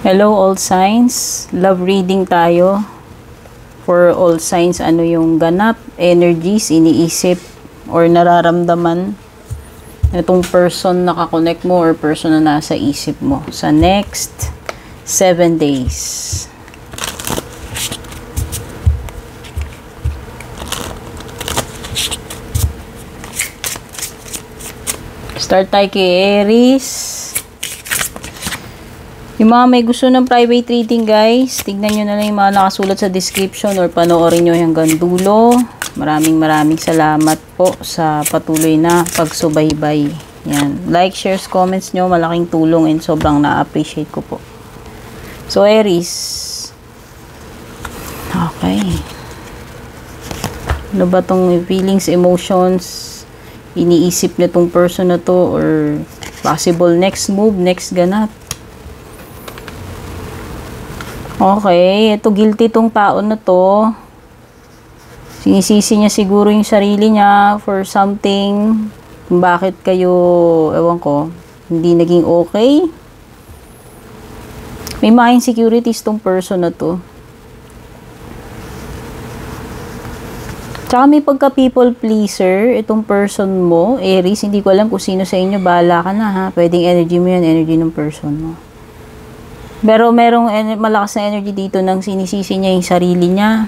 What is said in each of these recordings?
Hello all signs, love reading tayo. For all signs, ano yung ganap, energies, iniisip, or nararamdaman itong person na kakonect mo or person na nasa isip mo sa next 7 days. Start tayo kay Aries. Yung mga may gusto ng private reading guys, tignan nyo na lang yung mga nakasulat sa description or panoorin nyo hanggang dulo. Maraming salamat po sa patuloy na pagsubaybay. Yan. Like, shares, comments nyo, malaking tulong and sobrang na-appreciate ko po. So, Aries. Okay. Ano ba tong feelings, emotions, iniisip na tong person na to or possible next move, next ganap? Okay, ito guilty tong tao na to. Sinisisi niya siguro yung sarili niya for something. Bakit kayo, ewan ko, hindi naging okay? May mga insecurities tong person na to. Tsaka may pagka people pleaser, itong person mo, Aries, hindi ko alam kung sino sa inyo, bahala ka na ha. Pwedeng energy mo yan, energy ng person mo. Pero merong malakas na energy dito nang sinisisi niya yung sarili niya.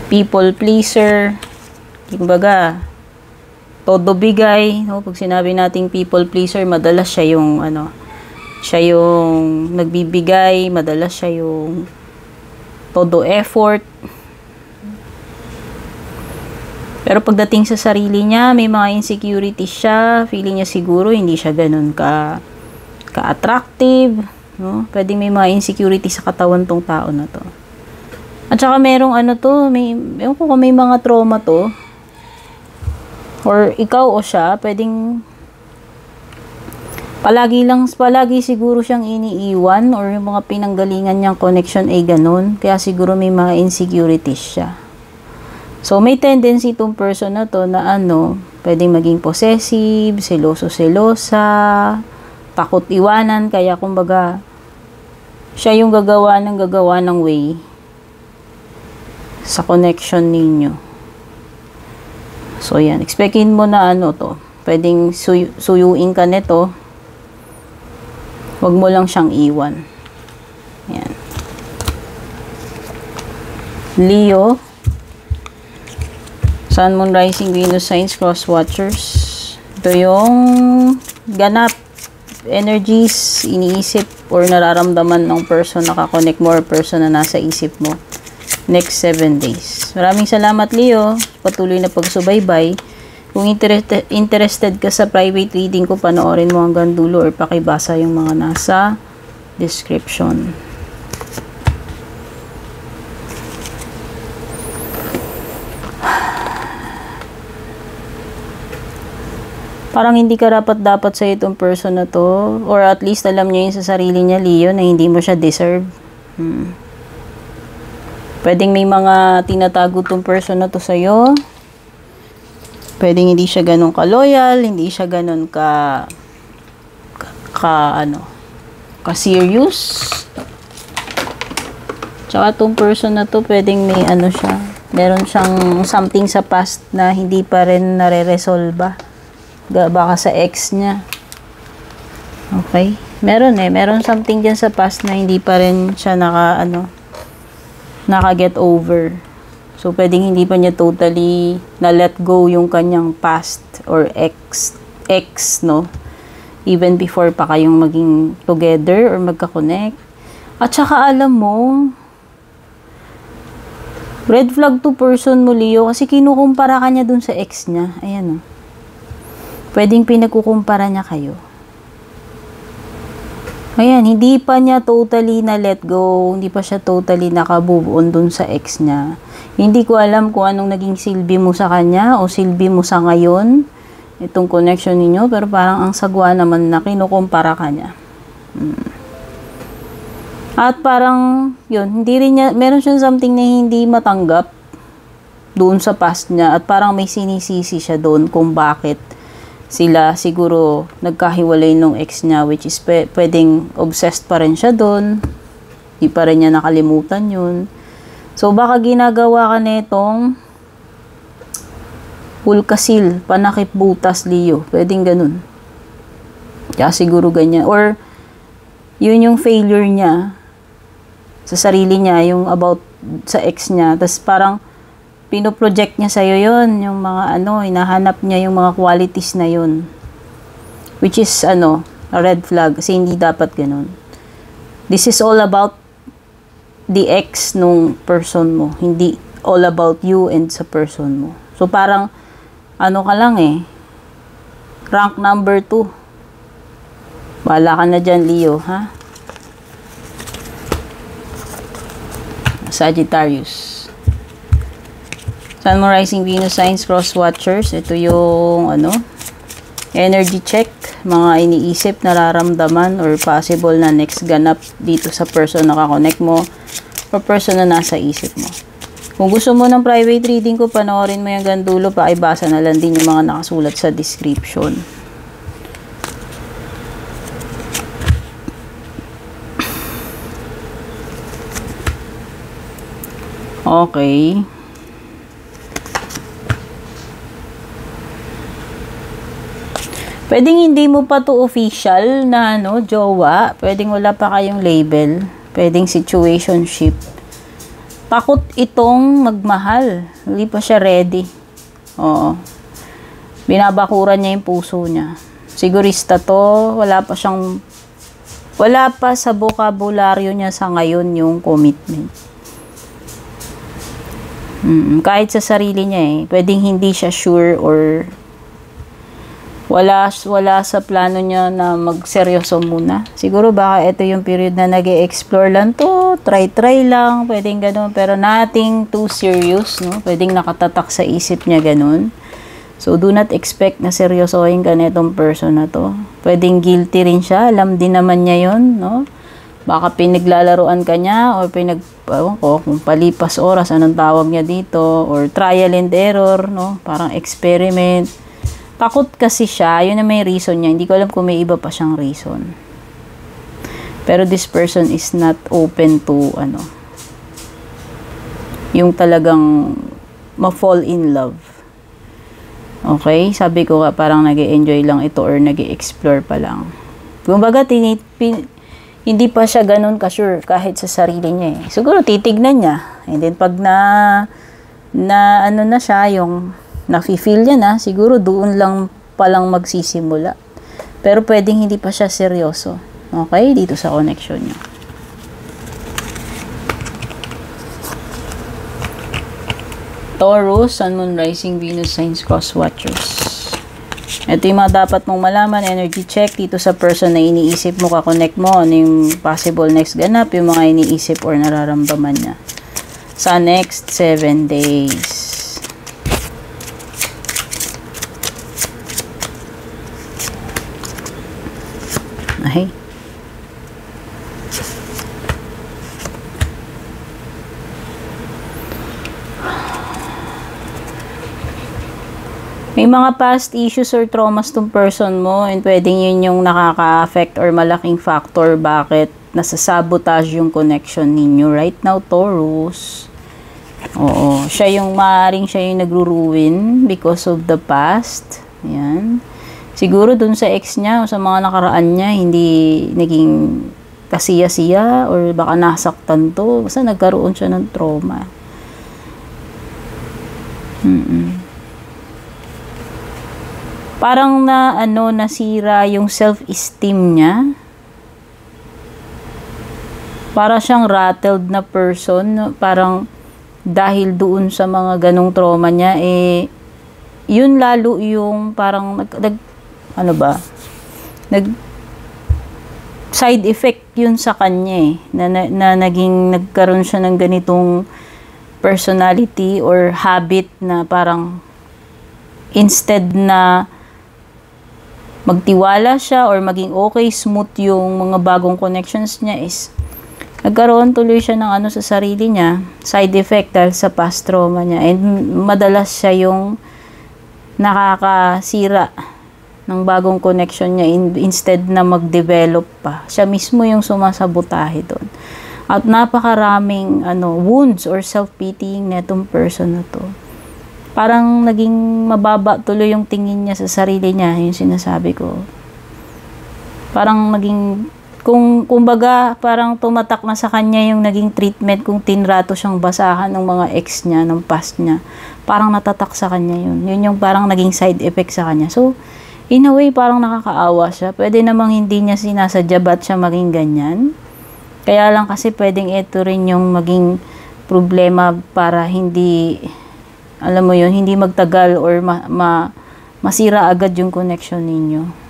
People pleaser. Kumbaga, todo bigay. No? Pag sinabi nating people pleaser, madalas siya yung, siya yung nagbibigay. Madalas siya yung todo effort. Pero pagdating sa sarili niya, may mga insecurities siya. Feeling niya siguro hindi siya ganun ka-attractive, no? Pwedeng may mga insecurity sa katawan tong tao na to. At saka merong ewan ko kung may mga trauma to. Or ikaw o siya, pwedeng palagi siguro siyang iniiwan or yung mga pinanggalingan niyang connection ay ganun. Kaya siguro may mga insecurities siya. So, may tendency tong person na to na pwedeng maging possessive, seloso-selosa, takot iwanan, kaya kumbaga siya yung gagawa ng way sa connection ninyo. So yan, expectin mo na to, pwedeng suyuin ka nito, wag mo lang siyang iwan. Yan. Leo, Sun, Moon, Rising, Venus, Signs, Cross Watchers. Ito yung ganap, energies, iniisip or nararamdaman ng person na kakonect mo or person na nasa isip mo next 7 days. Maraming salamat Leo, patuloy na pagsubaybay. Kung interested ka sa private reading ko, panoorin mo hanggang dulo or pakibasa yung mga nasa description. Parang hindi ka dapat sa itong person na to. Or at least alam niya yun sa sarili niya, Leo, na hindi mo siya deserve. Pwedeng may mga tinatago tong person na to sa'yo. Pwedeng hindi siya ganun ka-loyal, hindi siya ganun ka-serious. Tsaka tong person na to, pwedeng may siya. Meron siyang something sa past na hindi pa rin nare-resolve. Baka sa ex niya. Okay? Meron something dyan sa past na hindi pa rin siya naka-get over. So, pwedeng hindi pa niya totally na-let go yung kanyang past or ex, no? Even before pa kayong maging together or magka-connect. At saka alam mo, red flag to person mo, Leo, kasi kinukumpara ka niya dun sa ex niya. Ayan, pwedeng pinagkukumpara niya kayo. Ayan, hindi pa niya totally na let go, hindi pa siya totally naka-move on dun sa ex niya. Hindi ko alam kung anong naging silbi mo sa kanya o silbi mo sa ngayon, itong connection ninyo, pero parang ang sagwa naman na kinukumpara ka niya. At parang, hindi rin niya, meron siyang something na hindi matanggap doon sa past niya at parang may sinisisi siya doon kung bakit sila siguro nagkahiwalay nung ex niya, which is pwedeng obsessed pa rin siya doon. Di pa rin niya nakalimutan yun. So, baka ginagawa ka netong pulkasil, panakip butas, Leo. Pwedeng ganun. Kaya siguro ganyan. Or, yun yung failure niya sa sarili niya, yung about sa ex niya. Tapos parang pinoproject niya sa'yo yun. Yung mga hinahanap niya yung mga qualities na yun. Which is, a red flag. Kasi hindi dapat ganun. This is all about the ex nung person mo. Hindi all about you and sa person mo. So, parang, ka lang rank number 2. Bahala ka na dyan, Leo, ha? Sagittarius. Sun, Moon, Rising, Venus, Signs, Cross Watchers. Ito yung, energy check. Mga iniisip, nararamdaman, or possible na next ganap dito sa person na kakonect mo or person na nasa isip mo. Kung gusto mo ng private reading ko, panoorin mo yung gandulo, pakibasa na lang din yung mga nakasulat sa description. Okay. Pwedeng hindi mo pa to official na jowa. Pwedeng wala pa kayong label. Pwedeng situationship. Takot itong magmahal. Hindi pa siya ready. Oo. Binabakuran niya yung puso niya. Sigurista to. Wala pa sa bokabularyo niya sa ngayon yung commitment. Kahit sa sarili niya pwedeng hindi siya sure or wala sa plano niya na magseryoso muna. Siguro baka ito yung period na nag-e-explore lang to, try lang, pwedeng ganun, pero nothing too serious, Pwedeng nakatatak sa isip niya ganun. So, do not expect na seryosohin ka netong person na to. Pwedeng guilty rin siya, alam din naman niya yun, Baka pinaglalaruan ka niya or kung palipas oras, anong tawag niya dito, or trial and error, Parang experiment. Takot kasi siya, yun na may reason niya. Hindi ko alam kung may iba pa siyang reason. Pero this person is not open to, yung talagang ma-fall in love. Okay? Sabi ko parang nag-e-enjoy lang ito or nag-e-explore pa lang. Kumbaga, hindi pa siya ganun ka-sure kahit sa sarili niya Siguro titignan niya. And then pag na siya, yung nafe-feel niya na, siguro doon lang palang magsisimula. Pero pwedeng hindi pa siya seryoso. Okay? Dito sa connection niyo. Taurus, Sun, Moon, Rising, Venus, Signs, Cross Watchers. Ito yung mga dapat mong malaman, energy check dito sa person na iniisip mo, kakonect mo, ano yung possible next ganap, yung mga iniisip or nararamdaman niya. Sa next 7 days. Ay. May mga past issues or traumas tong person mo and pwedeng yun yung nakaka-affect or malaking factor bakit nasasabotage yung connection ninyo right now, Taurus. Oo, maaaring siya yung nagruruin because of the past. Ayan. Siguro dun sa ex niya o sa mga nakaraan niya, hindi naging kasiya-siya or baka nasaktan to. Basta nagkaroon siya ng trauma. Parang nasira yung self-esteem niya. Para siyang rattled na person. Parang dahil doon sa mga ganong trauma niya, yun lalo yung parang side effect yun sa kanya na nagkaroon siya ng ganitong personality or habit na parang instead na magtiwala siya or maging okay, smooth yung mga bagong connections niya is nagkaroon tuloy siya ng sa sarili niya, side effect dahil sa past trauma niya, and madalas siya yung nakakasira ng bagong connection niya instead na mag-develop pa. Siya mismo yung sumasabotahe doon. At napakaraming wounds or self-pitying na itong person na to. Parang naging mababa tuloy yung tingin niya sa sarili niya, yung sinasabi ko. Parang naging, kumbaga, parang tumatak na sa kanya yung naging treatment kung tinrato siyang basahan ng mga ex niya, ng past niya. Parang natatak sa kanya yun. Yun yung parang naging side effect sa kanya. So, in a way, parang nakakaawa siya. Pwede namang hindi niya sinasadya ba't siya maging ganyan. Kaya lang kasi pwedeng ito rin yung maging problema para hindi, alam mo yun, hindi magtagal or masira agad yung connection ninyo.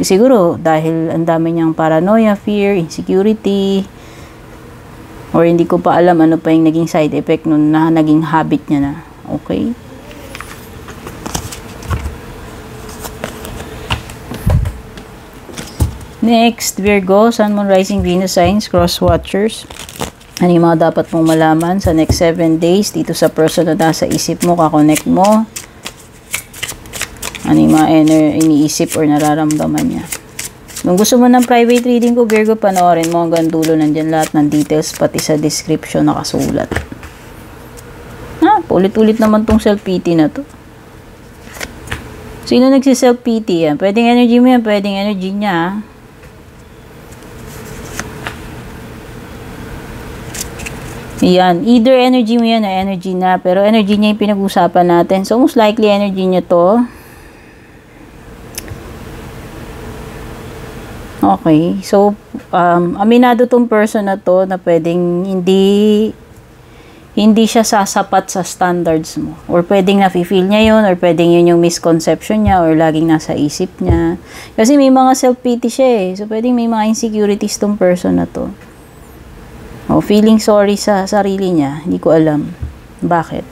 Siguro dahil ang dami niyang paranoia, fear, insecurity, or hindi ko pa alam ano pa yung naging side effect nun na naging habit niya na. Okay? Next, Virgo, Sun, Moon, Rising, Venus signs, cross watchers. Ano yung mga dapat mong malaman sa next 7 days dito sa person na nasa isip mo, kakonect mo? Ano yung mga iniisip or nararamdaman niya? Kung gusto mo ng private reading ko, Virgo, panoorin mo hanggang dulo. Nandyan lahat ng details, pati sa description nakasulat. Ulit-ulit naman tong self-pity na to. Sino nagsi-self-pity yan? Pwedeng energy mo yan, pwedeng energy niya. Yan. Either energy mo yan o energy na. Pero energy niya yung pinag-usapan natin. So, most likely energy niya to. Okay. So, aminado tong person na to na pwedeng hindi siya sasapat sa standards mo. Or pwedeng nafe-feel niya yun, or pwedeng yun yung misconception niya, or laging nasa isip niya. Kasi may mga self-pity siya eh. So, pwedeng may mga insecurities tong person na to. O, feeling sorry sa sarili niya. Hindi ko alam. Bakit?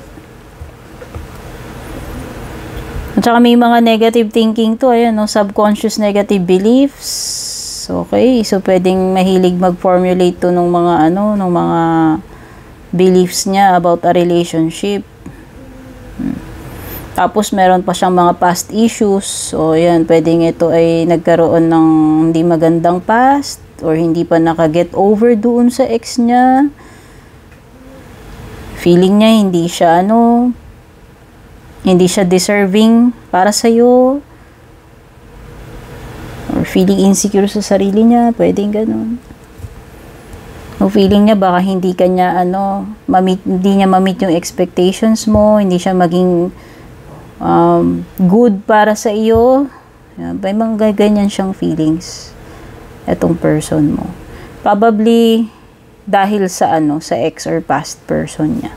At saka may mga negative thinking to. Ayan, no? Subconscious negative beliefs. Okay. So, pwedeng mahilig mag-formulate to ng mga ng mga beliefs niya about a relationship. Tapos, meron pa siyang mga past issues. So, ayan, pwedeng ito ay nagkaroon ng hindi magandang past or hindi pa naka-get over doon sa ex niya. Feeling niya hindi siya deserving para sa'yo. Or feeling insecure sa sarili niya. Pwedeng ganun. O feeling niya baka hindi niya ma-meet yung expectations mo, hindi siya maging good para sa iyo. May mga ganyan siyang feelings etong person mo. Probably dahil sa sa ex or past person niya.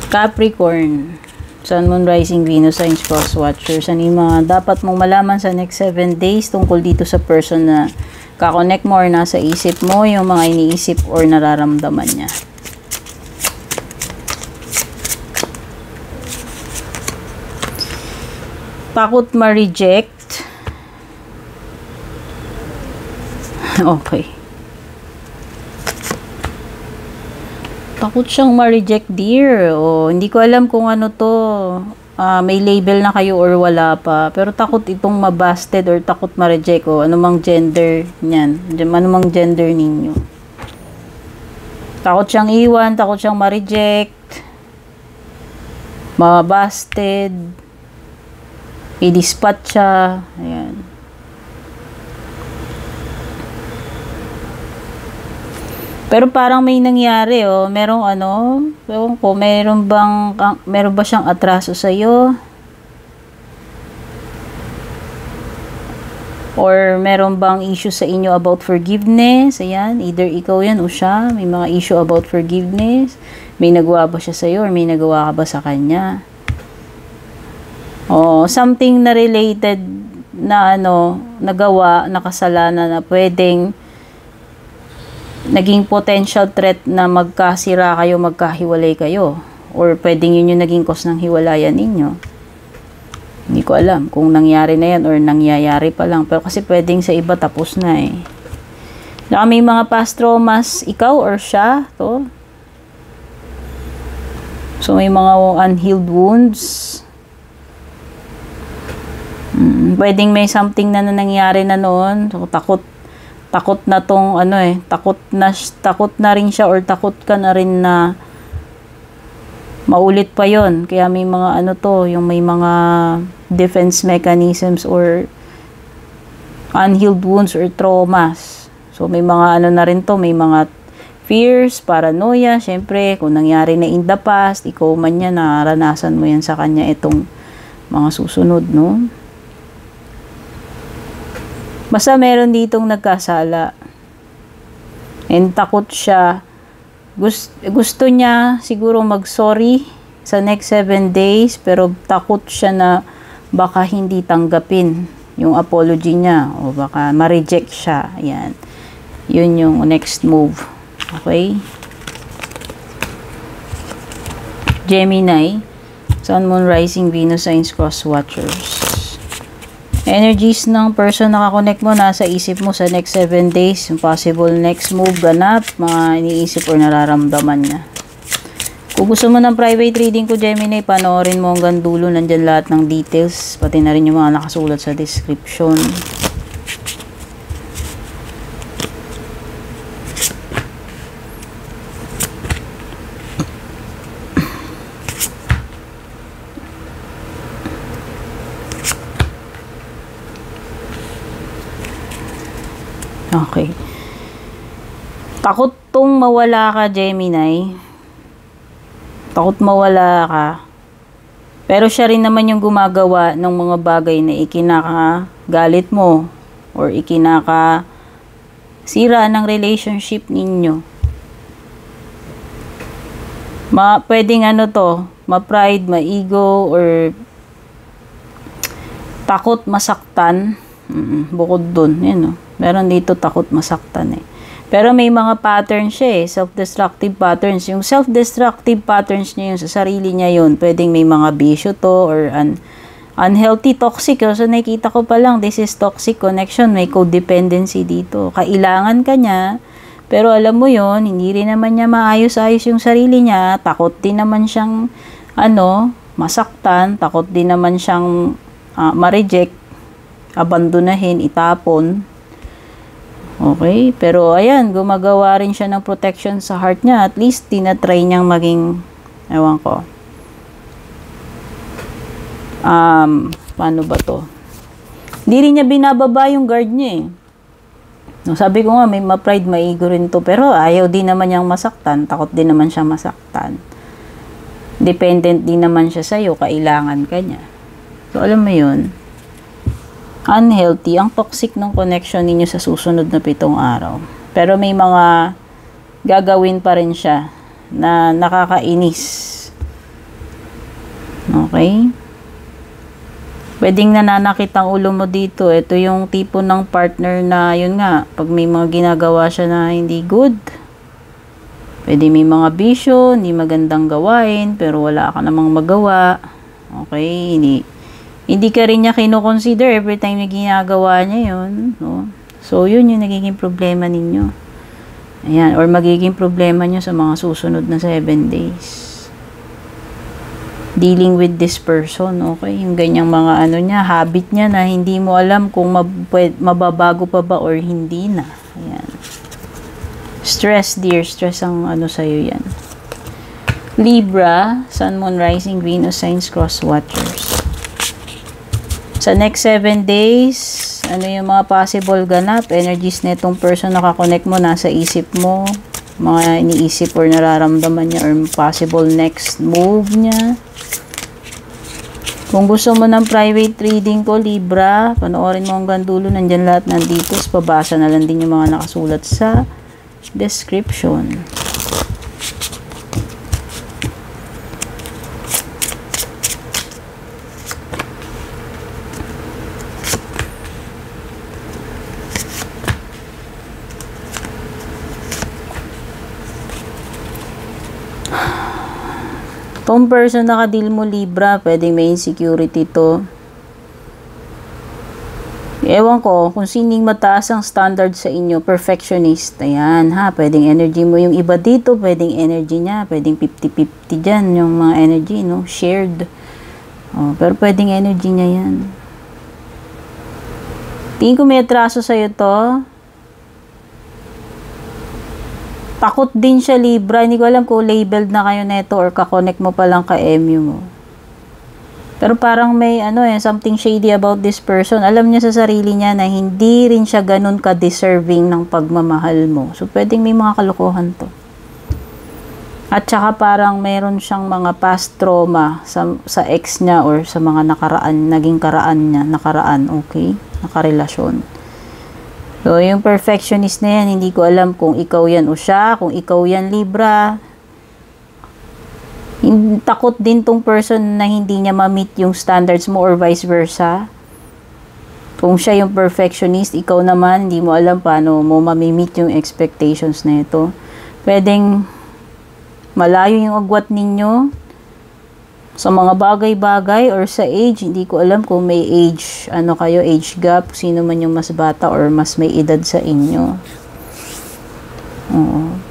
Capricorn, Sun, Moon, Rising, Venus signs, cross watchers. Ano yung mga dapat mong malaman sa next 7 days tungkol dito sa person na kakonect mo or nasa isip mo, yung mga iniisip or nararamdaman niya. Takot ma-reject. Okay. Takot siyang ma-reject, dear. O, hindi ko alam kung ano to. May label na kayo or wala pa. Pero takot itong mabasted or takot ma-reject. O, anumang gender niyan. Anumang gender ninyo. Takot siyang iwan. Takot siyang ma-reject. Mabasted. I-dispatch siya. Ayan. Pero parang may nangyari, merong ewan ko, meron ba siyang atraso sa iyo? Or meron bang issue sa inyo about forgiveness? Ayan, either ikaw yan o siya, may mga issue about forgiveness. May nagawa ba siya sa iyo or may nagawa ka ba sa kanya? Something na related na nagawa, na kasalanan na pwedeng naging potential threat na magkasira kayo, magkahiwalay kayo. Or pwedeng yun yung naging cause ng hiwalayan ninyo. Hindi ko alam kung nangyari na yan or nangyayari pa lang. Pero kasi pwedeng sa iba tapos na eh. Saka may mga past traumas, ikaw or siya, to. So, may mga unhealed wounds. Pwedeng may something na nangyari na noon. So, takot na tong ano takot na rin siya or takot ka na rin na maulit pa yon. Kaya may mga yung may mga defense mechanisms or unhealed wounds or traumas. So, may mga na rin to, may mga fears, paranoia. Syempre, kung nangyari na in the past, ikaw man yan, naranasan mo yan sa kanya itong mga susunod, no? Basta meron ditong nagkasala. And takot siya. Gusto niya siguro mag-sorry sa next 7 days, pero takot siya na baka hindi tanggapin yung apology niya o baka ma-reject siya. Ayan. Yun yung next move. Okay? Gemini, Sun, Moon, Rising, Venus, Signs, Cross Watchers. Energies ng person na nakakonect mo, nasa isip mo sa next 7 days. Yung possible next move, ganap, mga iniisip or nararamdaman niya. Kung gusto mo ng private reading ko, Gemini, panoorin mo hanggang dulo. Nandyan lahat ng details, pati na rin yung mga nakasulat sa description. Okay. Takot tong mawala ka, Gemini. Takot mawala ka. Pero siya rin naman yung gumagawa ng mga bagay na ikinakagalit mo or ikinakasira ng relationship ninyo. Pwedeng ma-pride, ma-ego, or takot masaktan. Bukod dun, meron dito takot masaktan Pero may mga patterns siya self-destructive patterns. Yung self-destructive patterns niya sa sarili niya yun. Pwedeng may mga bisyo to or unhealthy, toxic. So, nakikita ko pa lang, this is toxic connection. May codependency dito. Kailangan ka niya, pero alam mo yon, hindi rin naman niya maayos-ayos yung sarili niya. Takot din naman siyang, masaktan. Takot din naman siyang ma-reject, abandonahin, itapon. Okay? Pero, ayan, gumagawa rin siya ng protection sa heart niya. At least, tinatry niyang maging, ewan ko, paano ba to? Hindi rin niya binababa yung guard niya No, sabi ko nga, may ma-pride, ma-ego rin to. Pero, ayaw din naman niyang masaktan. Takot din naman siya masaktan. Dependent din naman siya sa'yo. Kailangan ka niya. So, alam mo yun, unhealthy, ang toxic ng connection ninyo sa susunod na 7 araw. Pero may mga gagawin pa rin siya na nakakainis. Okay? Pwedeng nananakit ang ulo mo dito. Ito yung tipo ng partner na, yun nga, pag may mga ginagawa siya na hindi good, pwede may mga bisyo, hindi magandang gawain, pero wala ka namang magawa. Okay? Hindi ka rin niya kino-consider every time na ginagawa niya yun. No? So, yun yung nagiging problema ninyo. Ayan. Or magiging problema niyo sa mga susunod na 7 days. Dealing with this person. Okay? Yung ganyang mga niya, habit niya na hindi mo alam kung mababago pa ba or hindi na. Ayan. Stress, dear. Stress ang sa'yo yan. Libra, Sun, Moon, Rising, Venus, Signs, Cross Watchers. Sa next 7 days, yung mga possible ganap, energies netong person na kakonect mo, nasa isip mo, mga iniisip or nararamdaman niya or possible next move niya. Kung gusto mo ng private reading ko, Libra, panoorin mo hanggang dulo, nandyan lahat nandito, pabasa na lang din yung mga nakasulat sa description. Tong person na kadil mo, Libra, pwedeng may insecurity to. Ewan ko, kung sining mataas ang standard sa inyo, perfectionist, ayan ha, pwedeng energy mo yung iba dito, pwedeng energy niya, pwedeng 50-50 dyan, yung mga energy, no, shared. Pero pwedeng energy niya yan. Tingin ko may atraso sa'yo to. Takot din siya, Libra, hindi ko alam kung labeled na kayo neto or kakonect mo pa lang ka-MU mo. Pero parang may something shady about this person. Alam niya sa sarili niya na hindi rin siya ganun ka-deserving ng pagmamahal mo. So, pwedeng may mga kalokohan to. At saka parang meron siyang mga past trauma sa ex niya or sa mga naging nakaraan, okay? Nakarelasyon. So, yung perfectionist na yan, hindi ko alam kung ikaw yan o siya, kung ikaw yan, Libra. Takot din tong person na hindi niya ma-meet yung standards mo or vice versa. Kung siya yung perfectionist, ikaw naman, hindi mo alam paano mo ma-meet yung expectations na ito. Pwedeng malayo yung agwat ninyo sa mga bagay-bagay or sa age. Hindi ko alam kung may age, age gap, sino man yung mas bata or mas may edad sa inyo. Oo.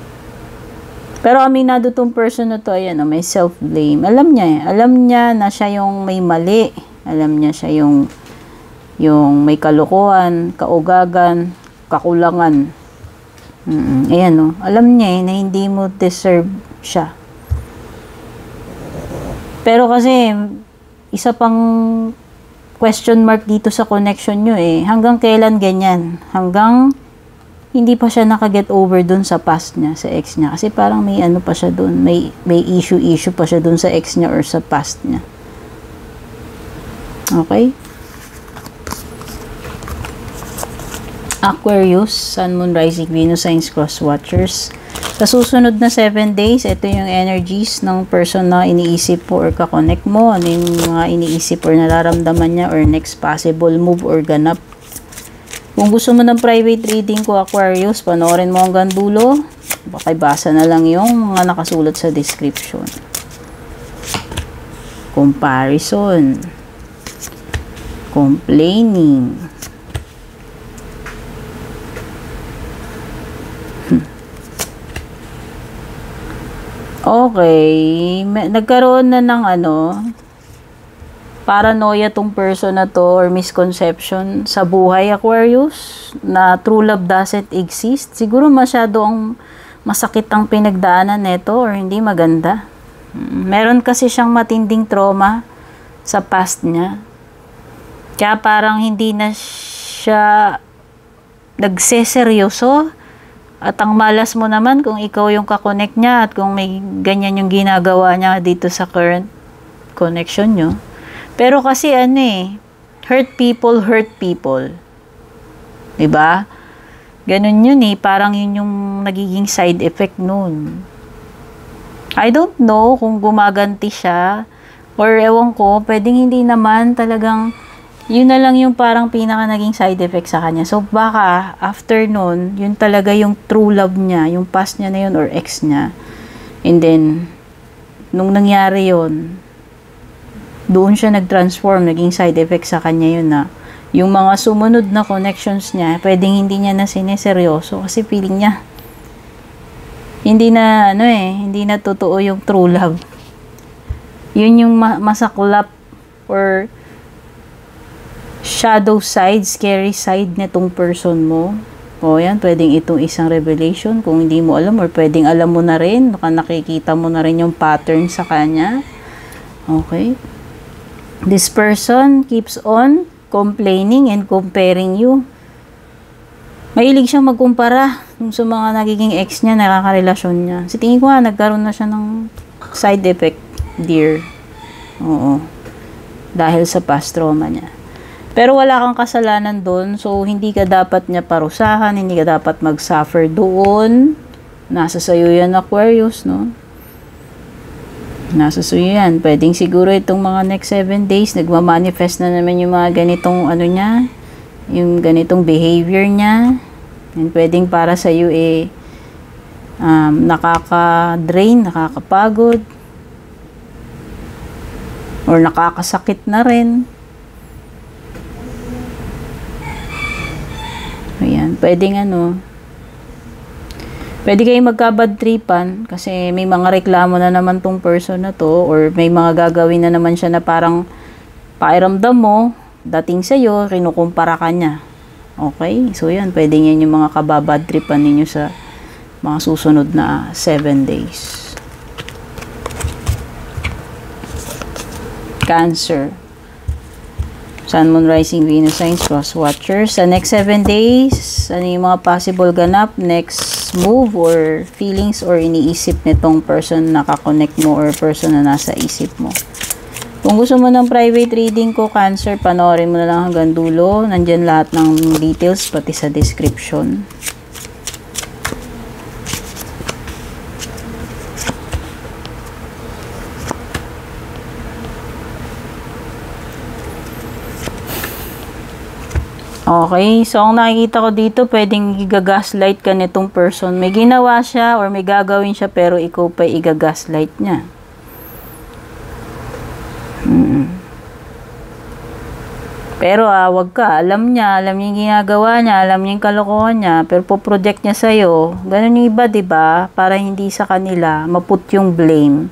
Pero aminado tong person na to, ayan, may self-blame. Alam niya na siya yung may mali. Alam niya siya yung may kalokohan, kaugagan, kakulangan. Ayan, no. Alam niya na hindi mo deserve siya. Pero kasi, isa pang question mark dito sa connection nyo hanggang kailan ganyan? Hanggang hindi pa siya nakaget over dun sa past niya, sa ex niya. Kasi parang may pa siya dun, may issue pa siya dun sa ex niya or sa past niya. Okay? Aquarius, Sun, Moon, Rising, Venus, Signs, Cross Watchers. Sa susunod na 7 days, ito yung energies ng person na iniisip mo or kakonect mo. Ano yung mga iniisip or nararamdaman niya or next possible move or ganap. Kung gusto mo ng private reading ko, Aquarius, panoorin mo hanggang dulo. Pakibasa na lang yung mga nakasulat sa description. Comparison. Complaining. Okay. Nagkaroon na ng paranoia tong person na to or misconception sa buhay, Aquarius, na true love doesn't exist. Siguro masyadong masakit ang pinagdaanan neto or hindi maganda. Meron kasi siyang matinding trauma sa past niya. Kaya parang hindi na siya nagseseryoso. At ang malas mo naman kung ikaw yung kakonect niya at kung may ganyan yung ginagawa niya dito sa current connection nyo. Pero kasi hurt people. Diba? Ganun yun parang yun yung nagiging side effect nun. I don't know kung gumaganti siya or ewan ko, pwedeng hindi naman talagang yun na lang yung parang pinaka naging side effect sa kanya. So baka after nun, yun talaga yung true love niya, yung past niya na yun or ex niya. And then, nung nangyari yun, doon siya nag-transform, naging side effect sa kanya yun na yung mga sumunod na connections niya, pwedeng hindi niya na sineseryoso kasi feeling niya hindi na totoo yung true love. Yun yung masaklap or shadow side, scary side nitong person mo. O yan, pwedeng itong isang revelation kung hindi mo alam or pwedeng alam mo na rin, baka nakikita mo na rin yung pattern sa kanya. Okay? This person keeps on complaining and comparing you. Mahilig siyang magkumpara sa mga nagiging ex niya, nakakarelasyon niya. Sa tingin ko nagkaroon na siya ng side effect, dear. Oo. Dahil sa past trauma niya. Pero wala kang kasalanan doon, so hindi ka dapat niya parusahan, hindi ka dapat mag-suffer doon. Nasa sayo yan, Aquarius, no? Nasa sayo yan. Pwedeng siguro itong mga next 7 days, nagmamanifest na naman yung mga ganitong niya, yung ganitong behavior niya. And pwedeng para sa'yo nakaka-drain, nakakapagod, or nakakasakit na rin. Pwedeng pwede kayong magka-bad tripan kasi may mga reklamo na naman tong person na to or may mga gagawin na naman siya na parang pairamdam mo, dating sa'yo, kinukumpara ka niya. Okay? So, yan. Pwede yan yung mga kababad tripan ninyo sa mga susunod na 7 days. Cancer. Sun, Moon, Rising, Venus, Signs, Cross Watchers. Sa next 7 days, ano yung mga possible ganap, next move or feelings or iniisip nitong person na kakonect mo or person na nasa isip mo. Kung gusto mo ng private reading ko, Cancer, panoorin mo na lang hanggang dulo. Nandyan lahat ng details, pati sa description. Okay, so ang nakikita ko dito, pwedeng i-gaslight ka nitong person. May ginawa siya or may gagawin siya pero ikaw pa i-gaslight niya. Pero wag ka, alam niya yung ginagawa niya, alam niya yung kalokohan niya, pero po-project niya sa'yo. Ganun yung iba, diba? Para hindi sa kanila, maput yung blame.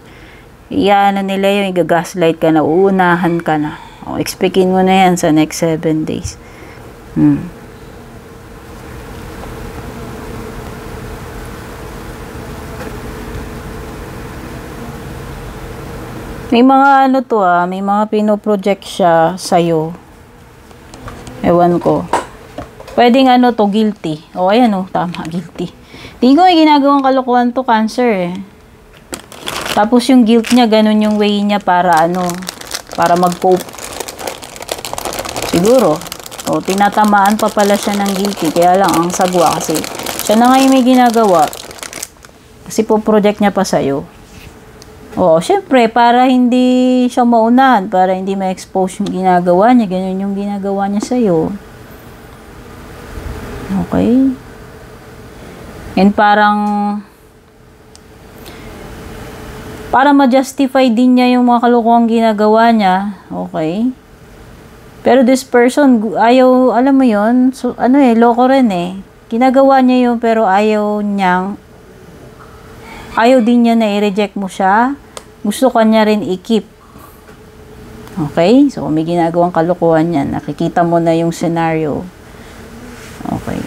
Iyan na nila yung i-gaslight ka na, uunahan ka na. O, expectin mo na yan sa next 7 days. May mga may mga pino-project siya sa'yo. Ewan ko. Pwedeng guilty. O, ayan tama, guilty. Tingin ko may ginagawang kalokohan to, Cancer Tapos yung guilt niya, ganun yung way niya para para mag-cope. Siguro. O, tinatamaan pa pala siya ng guilty. Kaya lang, ang sagwa kasi. Siya na nga yung may ginagawa. Kasi po-project niya pa sa'yo. O, syempre, para hindi siya maunahan. Para hindi ma-expose yung ginagawa niya. Ganyan yung ginagawa niya sa'yo. Okay? And para ma-justify din niya yung mga kalokohang ginagawa niya. Okay? Pero this person, ayaw, alam mo yun, so, loko rin Ginagawa niya yun, pero ayaw din niya na i-reject mo siya. Gusto ka niya rin i-keep. Okay? So, may ginagawang kalokohan yan. Nakikita mo na yung scenario. Okay.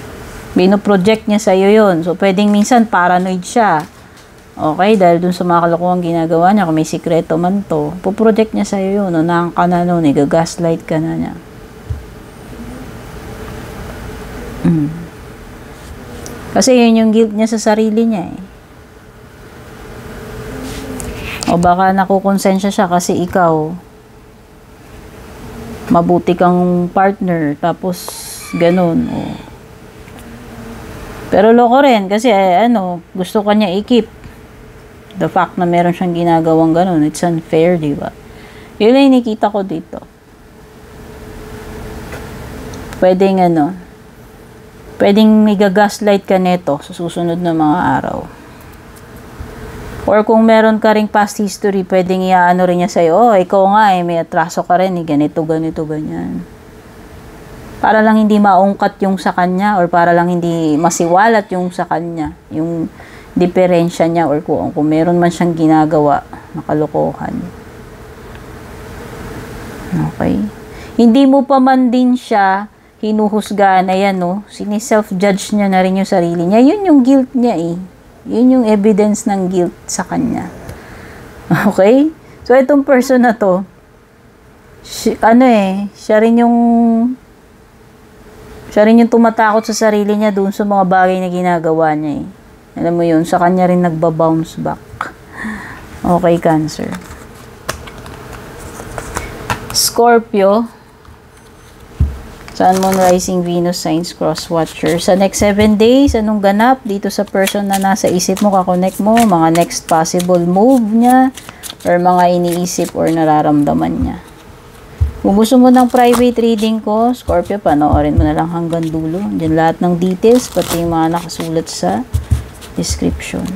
Bino-project niya sa'yo yun. So, pwedeng minsan paranoid siya. Okay? Dahil dun sa mga kalokohang ginagawa niya, kung may sikreto man to, puproject niya sa'yo yun. Unahan ka na nun, gaslight ka na niya. Kasi yun yung guilt niya sa sarili niya O baka nakukonsensya siya kasi ikaw, mabuti kang partner, tapos ganun. Pero loko rin kasi gusto ka niya i-keep. The fact na meron siyang ginagawang ganun, it's unfair, di ba? Yun ang nakita ko dito. Pwedeng may gaslight ka neto sa susunod na mga araw. Or kung meron ka ring past history, pwedeng rin niya sa'yo, ikaw nga may atraso ka rin, ganito, ganyan. Para lang hindi maungkat yung sa kanya or para lang hindi masiwalat yung sa kanya, yung diferensya niya or kung meron man siyang ginagawa na kalokohan. Okay? Hindi mo pa man din siya hinuhusga na sini-self-judge niya na rin yung sarili niya. Yun yung guilt niya Yun yung evidence ng guilt sa kanya. Okay? So, itong person na to, siya rin yung tumatakot sa sarili niya doon sa mga bagay na ginagawa niya Alam mo yun, sa kanya rin nagba-bounce back. Okay, Cancer. Scorpio. Sun, Moon, Rising, Venus, Signs, Cross Watcher. Sa next 7 days, anong ganap dito sa person na nasa isip mo, kakonect mo, mga next possible move niya, or mga iniisip or nararamdaman niya. Kung gusto mo ng private reading ko, Scorpio, panoorin mo na lang hanggang dulo. Diyan lahat ng details, pati yung mga nakasulat sa description.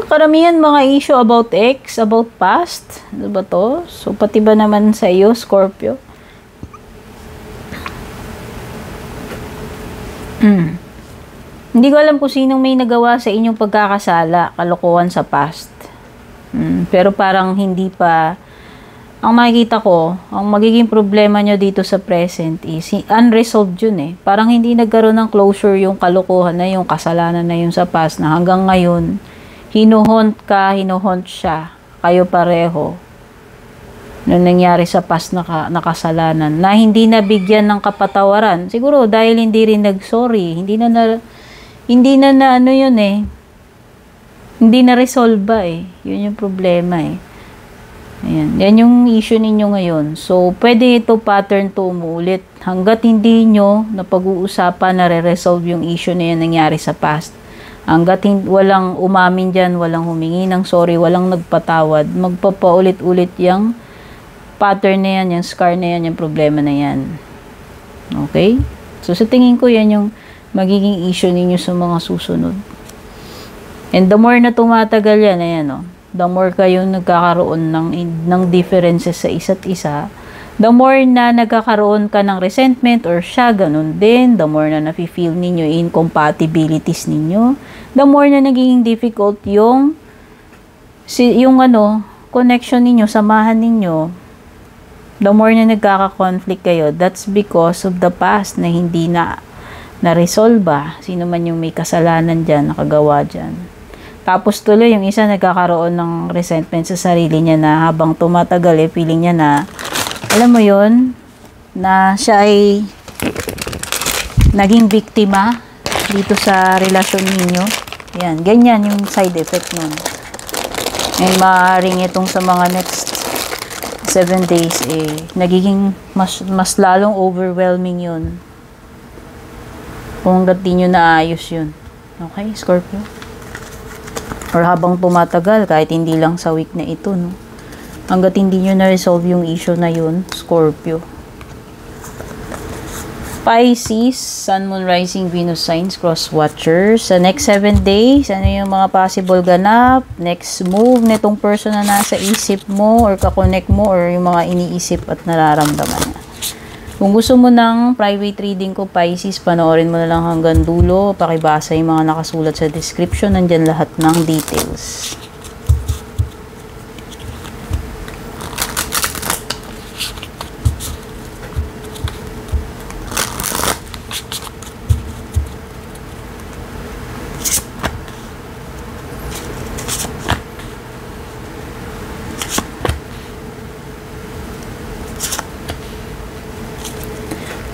Karamihan mga issue about ex, about past. Ano ba to? So, pati ba naman sa iyo, Scorpio? Hindi ko alam kung sinong may nagawa sa inyong pagkakasala, kalokohan sa past. Pero parang hindi pa, ang makikita ko, ang magiging problema nyo dito sa present is, unresolved yun eh. Parang hindi nagkaroon ng closure yung kalokohan na yung kasalanan na yun sa past na hanggang ngayon, hinuhunt ka, hinuhunt siya, kayo pareho. Nung nangyari sa past na kasalanan, na hindi nabigyan ng kapatawaran. Siguro dahil hindi rin nag-sorry, hindi na ano yun eh. Hindi na resolve ba eh. Yun yung problema eh. Ayan. Yan yung issue ninyo ngayon. So, pwede ito pattern to umulit. Hanggat hindi nyo na pag-uusapan na re-resolve yung issue na yan nangyari sa past. Hanggat walang umamin dyan, walang humingi ng sorry, walang nagpatawad, magpapaulit-ulit yung pattern na yan, yung scar na yan, yung problema na yan. Okay? So, sa tingin ko, yan yung magiging issue ninyo sa mga susunod. And the more na tumatagal yan, ayan o, the more kayong nagkakaroon ng differences sa isa't isa, the more na nagkakaroon ka ng resentment or siya, ganun din, the more na nafe-feel ninyo incompatibilities ninyo, the more na nagiging difficult yung connection ninyo, samahan ninyo, the more na nagkaka-conflict kayo, that's because of the past na hindi na-resolve ba. Sino man yung may kasalanan dyan, nakagawa dyan. Tapos tuloy, yung isa nagkakaroon ng resentment sa sarili niya na habang tumatagal, feeling niya na, alam mo yon na siya ay naging biktima dito sa relasyon ninyo. Yan, ganyan yung side effect nun. And maaaring itong sa mga next 7 days, nagiging mas lalong overwhelming yun. Kung hanggat di nyo naayos yun. Okay, Scorpio? Or habang tumatagal, kahit hindi lang sa week na ito, no? Hanggat hindi nyo na-resolve yung issue na yun, Scorpio. Pisces, Sun, Moon, Rising, Venus signs, cross watchers. Sa next 7 days, ano yung mga possible ganap? Next move nitong person na nasa isip mo or kakonect mo or yung mga iniisip at nararamdaman niya. Kung gusto mo ng private reading ko, Pisces, panoorin mo na lang hanggang dulo. Pakibasa yung mga nakasulat sa description. Nandyan lahat ng details.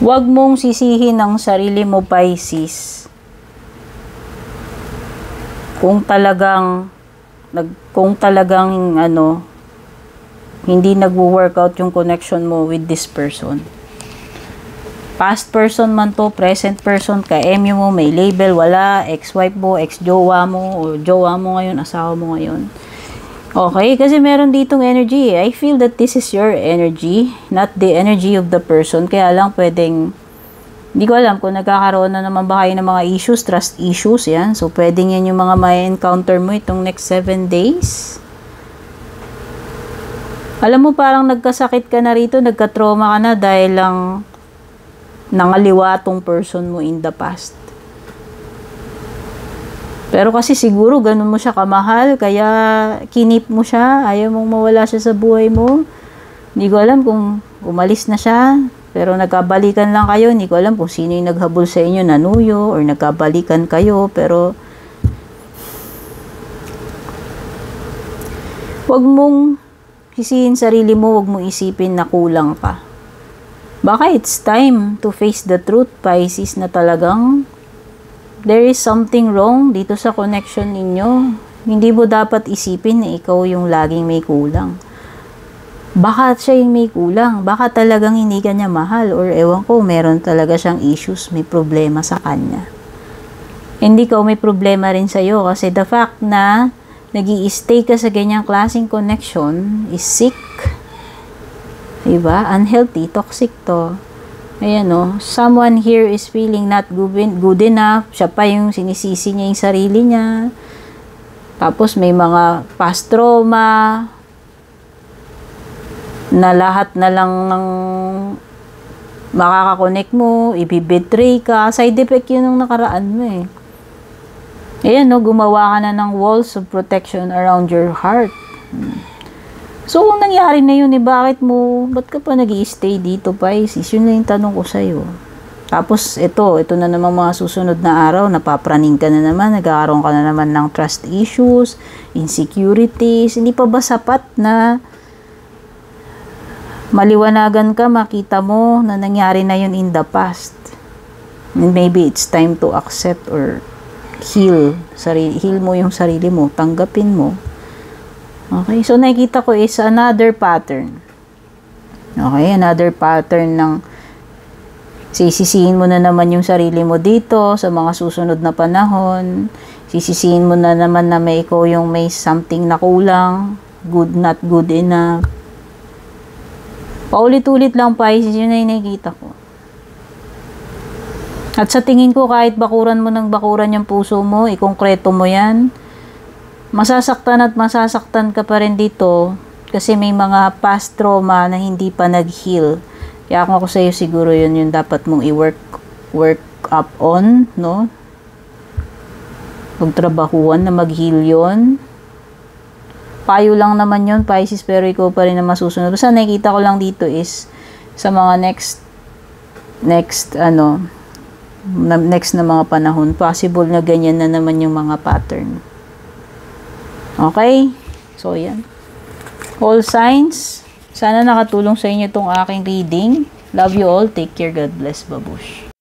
Huwag mong sisihin ang sarili mo, Pisces. Kung talagang hindi nagwo-workout yung connection mo with this person. Past person man to, present person, ka-MU mo, may label, wala, ex-wife mo, ex-jowa mo, o jowa mo ngayon, asawa mo ngayon. Okay, kasi meron ditong energy. I feel that this is your energy, not the energy of the person. Kaya lang pwedeng, hindi ko alam kung nagkakaroon na naman ba kayo ng mga issues, trust issues, yan. So, pwedeng yan yung mga may encounter mo itong next 7 days. Alam mo, parang nagkasakit ka na rito, nagka-trauma ka na dahil lang nangaliwa tong person mo in the past. Pero kasi siguro ganun mo siya kamahal, kaya kinip mo siya, ayaw mong mawala siya sa buhay mo. Hindi ko alam kung umalis na siya, pero nagkabalikan lang kayo. Hindi ko alam kung sino yung naghabol sa inyo, nanuyo, or nagkabalikan kayo, pero wag mong sisihin sarili mo, wag mong isipin na kulang pa. Baka it's time to face the truth, Pisces, na talagang there is something wrong dito sa connection ninyo. Hindi mo dapat isipin na ikaw yung laging may kulang. Baka siya yung may kulang. Baka talagang hindi ka niya mahal. Or ewan ko, meron talaga siyang issues, may problema sa kanya. Hindi ka may problema rin sa'yo. Kasi the fact na nag-i-stay ka sa ganyang klaseng connection is sick. Diba? Unhealthy, toxic to. Ayan o, someone here is feeling not good enough. Siya pa yung sinisisi niya yung sarili niya. Tapos may mga past trauma na lahat na lang ng makakakonect mo, ibibetray ka. Side effect yun ng nakaraan mo eh. Ayan, no, gumawa ka na ng walls of protection around your heart. So, kung nangyari na yun, ba't ka pa nag-i-stay dito, Pisces? Yun na yung tanong ko sa'yo. Tapos, ito na namang mga susunod na araw, napapraning ka na naman, nagkakaroon ka na naman ng trust issues, insecurities. Hindi pa ba sapat na maliwanagan ka, makita mo na nangyari na yun in the past? And maybe it's time to accept or heal mo yung sarili mo, tanggapin mo. Okay, so nakikita ko is another pattern. Okay, another pattern ng sisisihin mo na naman yung sarili mo dito sa mga susunod na panahon. Sisisihin mo na naman na may ikaw yung may something na kulang, good, not good enough. Paulit-ulit lang, Pisces, yun na yung nakikita ko. At sa tingin ko, kahit bakuran mo ng bakuran yung puso mo, ikongkreto mo yan, masasaktan at masasaktan ka pa rin dito kasi may mga past trauma na hindi pa nag-heal. Kaya kung ako sa'yo, siguro yun yung dapat mong i-work up on, no? Pagtrabahuan na mag-heal yun. Payo lang naman yun, Pisces, pero ikaw pa rin na masusunod. Basta nakikita ko lang dito is sa mga next na mga panahon, possible na ganyan na naman yung mga pattern. Okay? So, yan. All signs. Sana nakatulong sa inyo itong aking reading. Love you all. Take care. God bless. Babush.